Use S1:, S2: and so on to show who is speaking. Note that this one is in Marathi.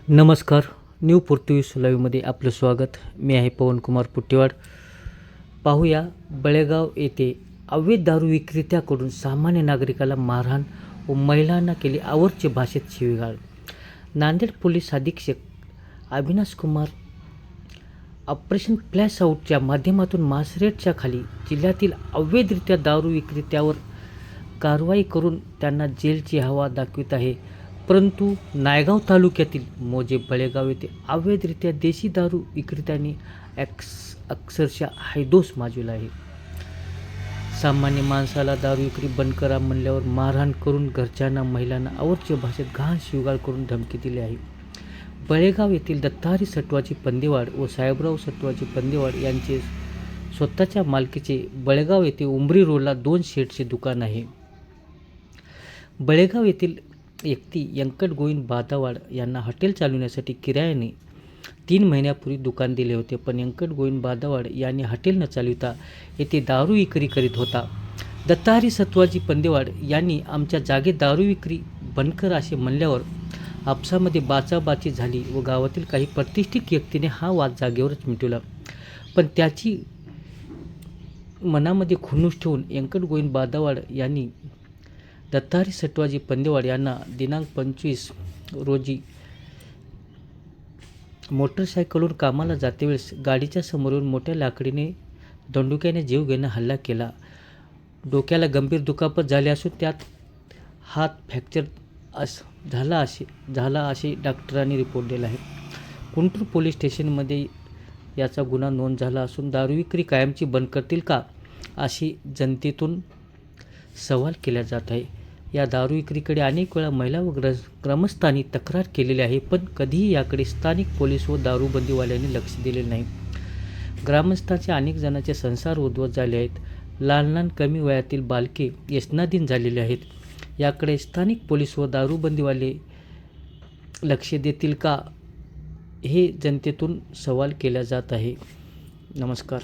S1: नमस्कार. न्यू पोर्तुगीज लाईव्हमध्ये आपलं स्वागत. मी आहे पवनकुमार पुट्टेवाड. पाहूया, बळेगाव येथे अवैध दारू विक्रेत्याकडून सामान्य नागरिकाला मारहाण व महिलांना केली आवर्त भाषेत शिवीगाळ. नांदेड पोलीस अधीक्षक अविनाश कुमार ऑपरेशन फ्लॅश आऊटच्या माध्यमातून मासरेटच्या खाली जिल्ह्यातील अवैधरित्या दारू विक्रेत्यावर कारवाई करून त्यांना जेलची हवा दाखवित आहे. परंतु नायगाव तालुक्यातील मोजे बळेगाव येथे अवैधरित्या देशी दारू विक्रेत्यांनी अक्षरशः हैदोस माजविला आहे. सामान्य माणसाला दारू विक्री बंद करा म्हणल्यावर मारहाण करून घरच्यांना महिलांना आवर्त भाषेत घाण शिवगाळ करून धमकी दिली आहे. बळेगाव येथील दत्ताहरी सटवाजी पंदेवाड व साहेबराव सटवाजी पंदेवाड यांचे स्वतःच्या मालकीचे बळेगाव येथे उंबरी रोडला 2 शेडचे दुकान आहे. बळेगाव येथील व्यक्ती व्यंकट गोविंद बादावाड यांना हॉटेल चालविण्यासाठी किरायाने 3 महिन्यापूर्वी दुकान दिले होते. पण व्यंकट गोविंद बादावाड यांनी हॉटेल न चालविता येथे दारू विक्री करीत होता. दत्ताहरी सतवाजी पंदेवाड यांनी आमच्या जागेत दारू विक्री बंद कर असे म्हणल्यावर आपसामध्ये बाचाबाची झाली व गावातील काही प्रतिष्ठित व्यक्तीने हा वाद जागेवरच मिटवला. पण त्याची मनामध्ये खुन्नस ठेवून व्यंकट गोविंद बादावाड यांनी दत्ताहरी सटवाजी पंदेवाड यांना दिनांक 25 रोजी मोटरसायकलवर कामाला जातेवेळेस गाडीच्या समोरून मोठ्या लाकडीने दंडुक्याने जीव घेणं हल्ला केला. डोक्याला गंभीर दुखापत झाली असून त्यात हात फ्रॅक्चर झाला असे डॉक्टरांनी रिपोर्ट दिला आहे. कुंटूर पोलीस स्टेशनमध्ये याचा गुन्हा नोंद झाला असून दारू विक्री कायमची बंद करतील का अशी जनतेतून सवाल केला जात आहे. या दारू विक्रीकडे अनेक वेळा महिला व ग्रामस्थांनी तक्रार केलेली आहे, पण कधीही याकडे स्थानिक पोलीस व दारूबंदीवाल्यांनी लक्ष दिले नाही. ग्रामस्थांचे अनेक जणांचे संसार उद्ध्वस्त झाले आहेत. लहान लहान कमी वयातील बालके व्यसनाधीन झालेले आहेत. याकडे स्थानिक पोलीस व दारूबंदीवाले लक्ष देतील का हे जनतेतून सवाल केला जात आहे. नमस्कार.